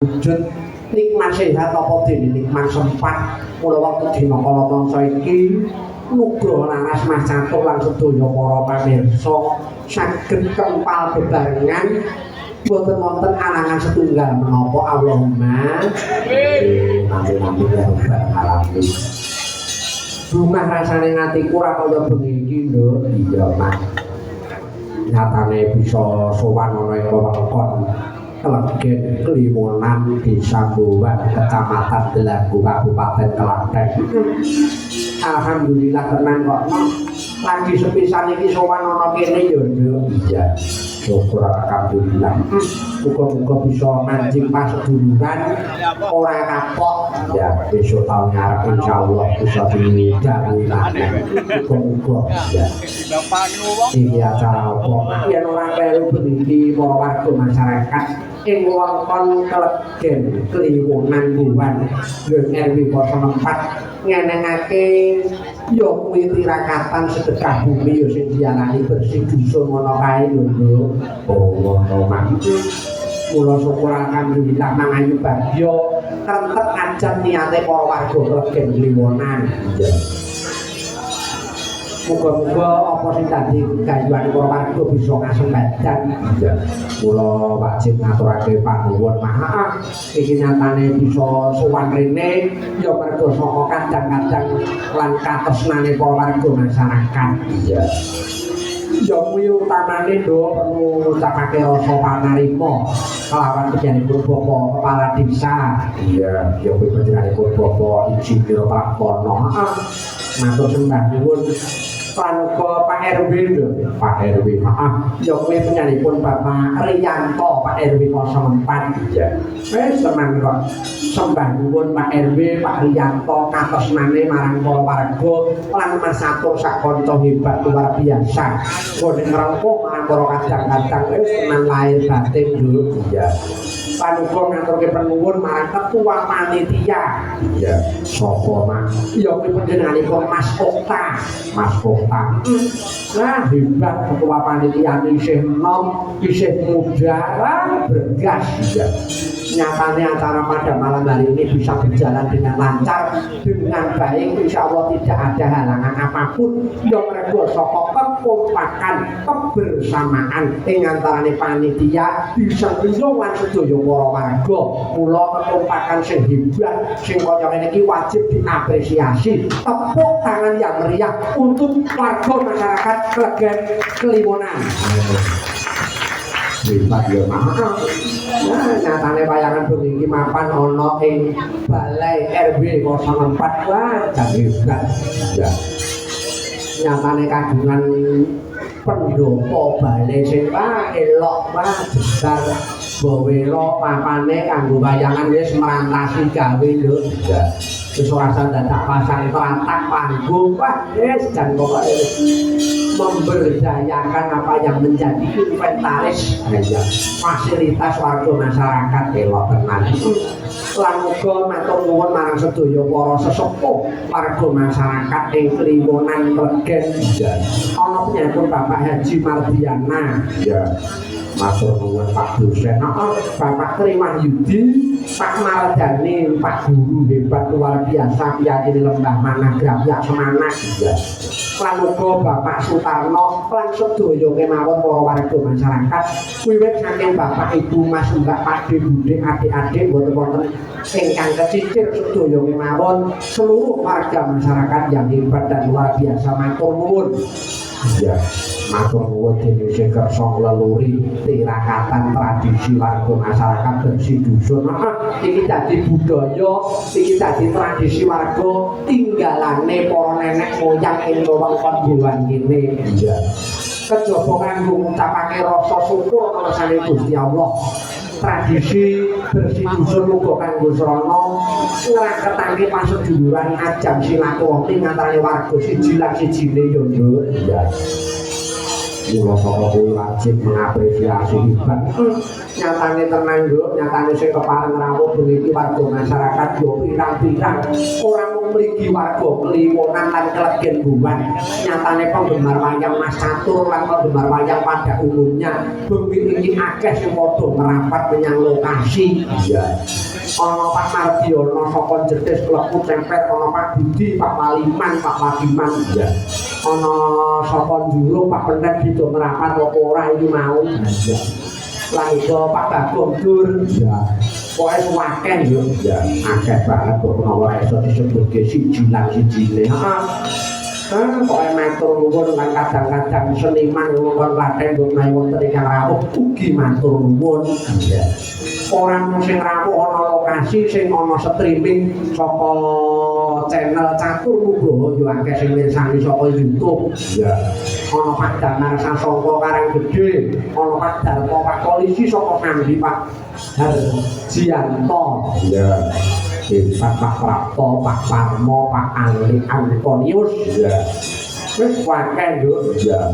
wujud nikmat sehat apa dene nikmat sempat mula wektu dina kala mangsa iki nugroho laras Mas Catur lan sedaya para pamirsa saged kempal bebarengan boten wonten alangan setunggal menapa Allahumma amin ya rabbal alamin. Bungah rasane ngatiku ora kaya bengi iki lho. Iya Mas, nyatane bisa sowan ana ing wewengkon Klegen Kliwonan Desa Bowan Kecamatan Delago Kabupaten Klaten. Alhamdulillah tenan kok lagi sepisan iki sowan ana kene yo yo. Iya syukur alhamdulillah. Muga-muga bisa mancing paseduluran ora kapok. Ya besok tahun ngarep insyaallah bisa didhawuhi maneh. Muga-muga ya. Ini acara apa? Yen ora kelu beniki para warga masyarakat ing wewengkon Klegen Kliwonan Bowan RW 04 ngenengake ya kuwi tirakatan sedekah bumi ya sing diarani bersih dusun ngono kae lho. Oh ngono mak. Mula syukur alhamdulillah mangayu bagya krentek ajan niate para warga Klegen Kliwonan. Muga-muga apa sing dadi gayuhan para warga bisa ngasembadan. Mula wajib ngaturake panuwun maaf iki nyatane bisa sowan rene ya mergo saka kadang-kadang lan katresnane para warga masyarakat. Iya. Ya kuwi utamane ndo perlu ngucapake rasa panarima kelawan panjenenganipun Bapak Kepala Desa. Iya, ya kuwi panjenenganipun Bapak Insinyur Prakono. Matur sembah nuwun Pranuga Pak RW lho, Pak RW. Ya kuwi penyanipun Bapak Riyanto Pak RW 04. Ya. Wis tenan kok. Sembah nuwun Pak RW, Pak Riyanto katresnane marang para warga lan Mas Catur sak kanca hebat luar biasa. Nggone ngrengkuh marang para kadang-kadang wis tenan lahir batin lho. Ya. Panuga ngaturke panuwun marang ketua panitia. Ya, sapa Mas? Ya kuwi panjenenganipun Mas Okta. Mas Okta. Nah, hebat ketua panitia isih enom, isih muda, bergas. Ya. Nyatanya acara pada malam hari ini bisa berjalan dengan lancar, dengan baik, insya Allah tidak ada halangan apapun yang mereka sokok kekompakan, kebersamaan ing antarane panitia bisa menyowan sedaya para warga. Mula kekompakan sing hebat sing kaya ngene iki wajib diapresiasi. Tepuk tangan yang meriah untuk warga masyarakat Klegen Kliwonan. Hebat ya maaf. Nah, nyatane wayangan bengi iki mapan ana ing Balai RW 04 wah hebat. Ya. Nyatane kagungan pendopo balai sing elok wah besar. Bawelo papane kanggo wayangan wis merantasi gawe lho. Ya. Wis ora dadak pasang teratak panggung wah wis jan pokoke memberdayakan apa yang menjadi inventaris fasilitas warga masyarakat elok tenan. Lan uga matur nuwun marang sedaya para sesepuh warga masyarakat ing Kliwonan Klegen. Ana penyakun Bapak Haji Mardiana. Ya. Matur nuwun Pak Dosen, Bapak Trimah Yudi, Pak Mardani, Pak Guru hebat luar biasa piyakine Lembah Managrah ya Semangat. Ya. Lan uga Bapak Sutarno lan sedaya kemawon para warga masyarakat wiwit saking Bapak Ibu Mas Mbak Pakde Bude adik-adik boten wonten ingkang kecicir sedaya kemawon seluruh warga masyarakat yang hebat dan luar biasa matur nuwun. Ya, matur nuwun dene sing kersa ngleluri tirakatan tradisi warga masyarakat bersih dusun. Iki dadi budaya, iki dadi tradisi warga tinggalane para nenek moyang ing wewengkon Bowan kene. Iya. Kejaba kanggo ngucapake rasa syukur kersane Gusti Allah. Tradisi bersih dusun uga kanggo srana ngraketake paseduluran ajang silaturahmi antara warga siji lan sijine yo nduk. Iya. Mula saka kuwi wajib mengapresiasi hebat. Nyatane tenan nduk, nyatane sing kepareng rawuh bengi warga masyarakat yo pirang-pirang ora mung mligi warga kliwonan lan kelegen buwan nyatane penggemar wayang Mas Catur lan penggemar wayang pada umumnya bengi iki akeh sing padha merapat menyang lokasi iya ana Pak Mardiono saka Jetis klebu cempet ana Pak Budi Pak Waliman Pak Wadiman iya ana saka Jurung Pak Pendet gitu merapat apa ora iki mau iya lan iso Pak Bagong Dur iya pokoke suwaken yo ya akeh banget kok ora iso disebutke siji lan sijine pokoke matur nuwun lan kadang-kadang seniman ngomong Klaten menawi wonten ingkang rawuh ugi matur nuwun ya ora mung sing rawuh ana lokasi sing ana streaming saka channel Catur Nugroho yo akeh sing mirsani saka YouTube ya ana Pak Damar Sasongko Karanggede ana Pak Darto Pak Polisi saka Sambi Pak Harjianto ya Pak Prapto Pak Parmo Pak Ali Antonius ya wis waken yo ya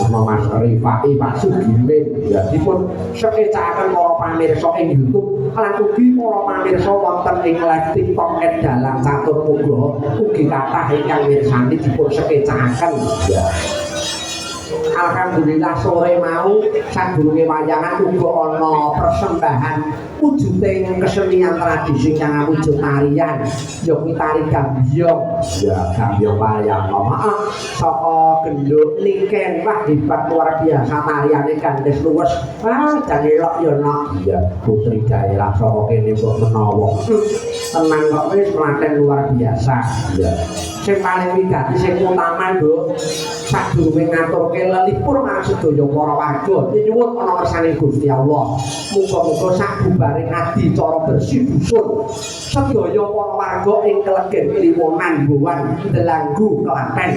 ana Mas Rifai Pak Sugimin ya dipun sekecaken para pamirsa ing YouTube lan ugi para pamirsa wonten ing live TikTok dalang Catur Nugroho ugi kathah ingkang mirsani dipun sekecaken ya alhamdulillah sore mau sadurunge wayangan uga ana persembahan wujuding kesenian tradisi kang wujud tarian ya kuwi tari gambyong ya gambyong wayang maaf saka genduk niken wah hebat luar biasa tariane gandes luwes jan elok ya nak iya putri daerah saka kene kok menawa tenang kok wis Klaten luar biasa ya sing paling wigati sing utama Nduk sadurunge ngaturke lelipur marang sedaya para warga nyuwun ana kersane Gusti Allah muga-muga sabubare adi cara bersih dusun sedaya para warga ing kelegen kliwonan Bowan Delanggu Klaten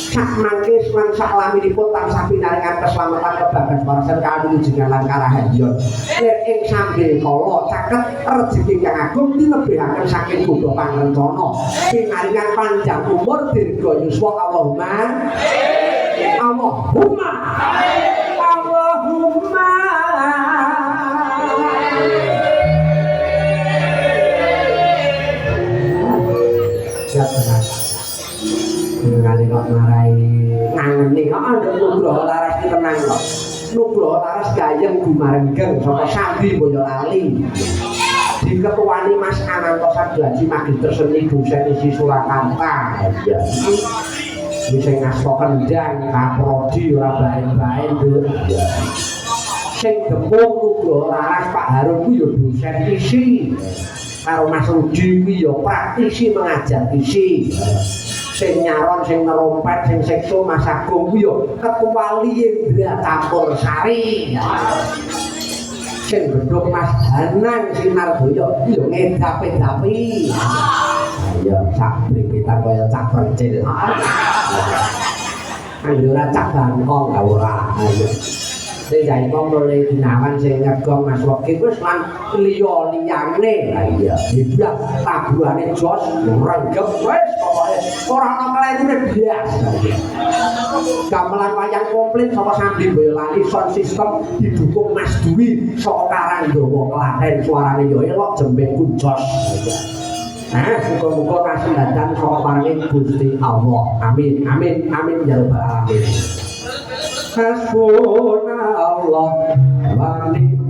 sak mangke lan sak laminipun tansah pinaringan keselamatan kebagas warasan kaluwijengan lan karaharyan lir ing sambil kala caket rejeki kang agung dilebihaken saking godha pangrencana pinaringan panjang umur dirga yuswa Allahumma Allahumma Allahumma ya tenang ngene kok marai ngangeni kok nduk Nugroho laras ki tenang kok Nugroho laras gayeng gumarenggeng saka Sambi Boyolali diketuani Mas Ananto Sadlaji Magister Seni Dosen isi Surakarta ya wis sing ngasto kendang kaprodi ora bae-bae Nduk ya sing gembung Nugroho laras Pak Harun ku ya dosen isi karo Mas Rudi ku ya praktisi mengajar isi sing nyaron sing nerompet sing sekso Mas Agung ku yo ketua Liyendra Campur Sari sing bedhok Mas Hanang Sinardoyo yo ngedap-edapi ya sak brigitan kaya cak percil anggere cak bangkong ta ora ayo sing jai kok mulai dinawan sing ngegong Mas Wekil wis lan liya-liyane ha iya hebat tabuhane jos renggep wis pokoke ora ana kelirune blas gamelan wayang komplit saka Sambi Boyolali sound system didukung Mas Dwi saka Karangdawa Klaten suarane yo elok jembengku jos muga-muga kasendadan saka paring Gusti Allah amin amin amin ya rabbal alamin Hasbunallah wa ni'mal